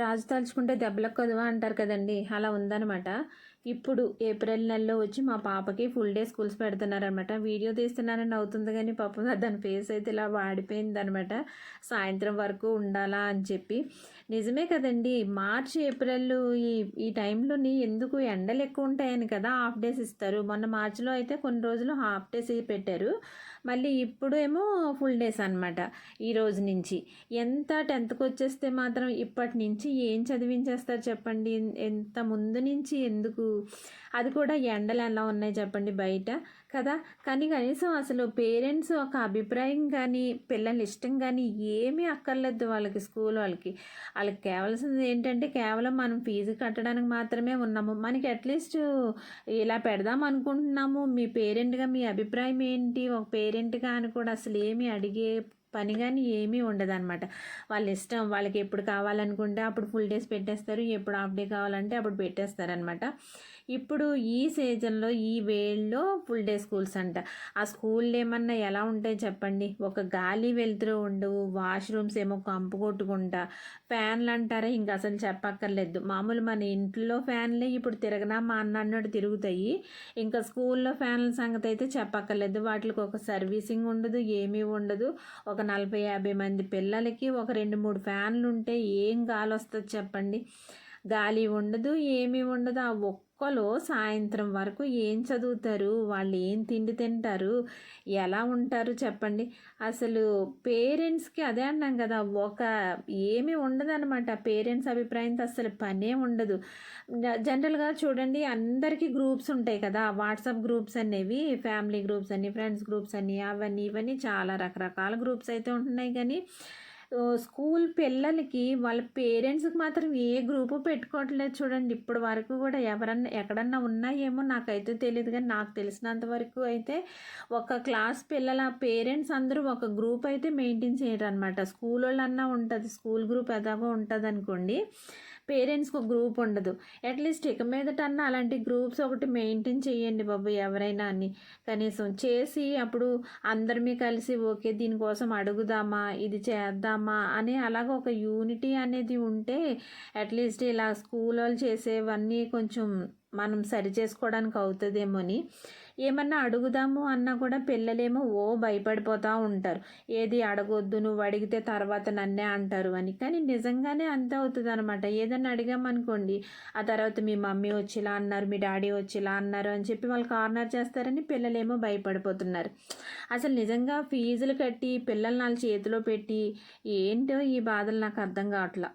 రాజు తలుచుకుంటే దెబ్బలకు కొదువా అంటారు కదండి. అలా ఉందనమాట. ఇప్పుడు ఏప్రిల్ నెలలో వచ్చి మా పాపకి ఫుల్ డే స్కూల్స్ పెడుతున్నారనమాట. వీడియో తీస్తున్నానని అవుతుంది కానీ పాపం దాని ఫేస్ అయితే ఇలా వాడిపోయిందనమాట. సాయంత్రం వరకు ఉండాలా అని చెప్పి. నిజమే కదండి. మార్చి ఏప్రిల్ ఈ ఈ టైంలోని ఎందుకు ఎండలు ఎక్కువ ఉంటాయని కదా హాఫ్ డేస్ ఇస్తారు. మొన్న మార్చిలో అయితే కొన్ని రోజులు హాఫ్ డేస్ పెట్టారు. మళ్ళీ ఇప్పుడు ఏమో ఫుల్ డేస్ అనమాట ఈ రోజు నుంచి. ఎంత 10th వచ్చేస్తే మాత్రం ఇప్పటి నుంచి ఏం చదివించేస్తారు చెప్పండి. ఎంత ముందు నుంచి ఎందుకు, అది కూడా ఎండలు ఎలా ఉన్నాయి చెప్పండి బయట కదా. కానీ కనీసం అసలు పేరెంట్స్ ఒక అభిప్రాయం కానీ పిల్లల ఇష్టం కానీ ఏమీ అక్కర్లేదు వాళ్ళకి. స్కూల్ వాళ్ళకి కావాల్సింది ఏంటంటే కేవలం మనం ఫీజు కట్టడానికి మాత్రమే ఉన్నాము. మనకి అట్లీస్ట్ ఇలా పెడదాం అనుకుంటున్నాము, మీ పేరెంట్గా మీ అభిప్రాయం ఏంటి, ఒక పేరెంట్గా అని కూడా అసలు ఏమీ అడిగే పని కానీ ఏమీ ఉండదన్నమాట. వాళ్ళ ఇష్టం. వాళ్ళకి ఎప్పుడు కావాలనుకుంటే అప్పుడు ఫుల్ డేస్ పెట్టేస్తారు, ఎప్పుడు హాఫ్ డే కావాలంటే అప్పుడు పెట్టేస్తారనమాట. ఇప్పుడు ఈ సీజన్లో ఈ వేళ్ళలో ఫుల్ డే స్కూల్స్ అంట. ఆ స్కూళ్ళు ఏమన్నా ఎలా ఉంటాయి చెప్పండి. ఒక గాలి వెలుతురు ఉండవు, వాష్రూమ్స్ ఏమో కంపు కొట్టుకుంటా, ఫ్యాన్లు అంటారా ఇంకా అసలు చెప్పక్కర్లేదు. మామూలు మన ఇంట్లో ఫ్యాన్లే ఇప్పుడు తిరగనా మా అన్నట్టు తిరుగుతాయి. ఇంకా స్కూల్లో ఫ్యాన్ల సంగతి అయితే చెప్పక్కర్లేదు. వాటికి ఒక సర్వీసింగ్ ఉండదు, ఏమీ ఉండదు. ఒక 40-50 మంది పిల్లలకి ఒక 2-3 ఫ్యాన్లు ఉంటే ఏం గాలి వస్తుంది చెప్పండి. గాలి ఉండదు, ఏమీ ఉండదు. ఆ ఒక్కలో సాయంత్రం వరకు ఏం చదువుతారు, వాళ్ళు ఏం తిండి తింటారు, ఎలా ఉంటారు చెప్పండి. అసలు పేరెంట్స్కి అదే అన్నాం కదా, ఒక ఏమీ ఉండదన్నమాట. పేరెంట్స్ అభిప్రాయంతో అసలు పనే ఉండదు. జనరల్గా చూడండి, అందరికీ గ్రూప్స్ ఉంటాయి కదా, వాట్సాప్ గ్రూప్స్ అనేవి, ఫ్యామిలీ గ్రూప్స్ అని, ఫ్రెండ్స్ గ్రూప్స్ అని, అవన్నీ ఇవన్నీ చాలా రకరకాల గ్రూప్స్ అయితే ఉంటున్నాయి. కానీ స్కూల్ పిల్లలకి వాళ్ళ పేరెంట్స్కి మాత్రం ఏ గ్రూపు పెట్టుకోవట్లేదు చూడండి. ఇప్పటి వరకు కూడా ఎక్కడన్నా ఉన్నాయేమో నాకైతే తెలియదు. కానీ నాకు తెలిసినంత వరకు అయితే ఒక క్లాస్ పిల్లల పేరెంట్స్ అందరూ ఒక గ్రూప్ అయితే మెయింటైన్ చేయరు అనమాట. స్కూల్ వాళ్ళన్నా ఉంటుంది, స్కూల్ గ్రూప్ ఎలాగో ఉంటుంది అనుకోండి, పేరెంట్స్కి ఒక గ్రూప్ ఉండదు. అట్లీస్ట్ ఇక మీదటన్నా అలాంటి గ్రూప్స్ ఒకటి మెయింటైన్ చేయండి బాబు ఎవరైనా అని. కనీసం చేసి అప్పుడు అందరిమీ కలిసి ఓకే దీనికోసం అడుగుదామా, ఇది చేద్దామా అని అలాగ ఒక యూనిటీ అనేది ఉంటే అట్లీస్ట్ ఇలా స్కూల్ వాళ్ళు చేసేవన్నీ కొంచెం మనం సరి చేసుకోవడానికి అవుతుందేమో అని. ఏమన్నా అడుగుదాము అన్నా కూడా పిల్లలేమో భయపడిపోతూ ఉంటారు. ఏది అడగొద్దు, నువ్వు అడిగితే తర్వాత నన్నే అంటారు అని. కానీ నిజంగానే అంతే అవుతుంది అనమాట. ఏదన్నా అడిగామనుకోండి, ఆ తర్వాత మీ మమ్మీ వచ్చిలా అన్నారు, మీ డాడీ వచ్చిలా అన్నారు అని చెప్పి వాళ్ళు కార్నర్ చేస్తారని పిల్లలేమో భయపడిపోతున్నారు. అసలు నిజంగా ఫీజులు కట్టి పిల్లల్ని వాళ్ళ చేతిలో పెట్టి ఏంటో ఈ బాధలు నాకు అర్థం కావట్లా.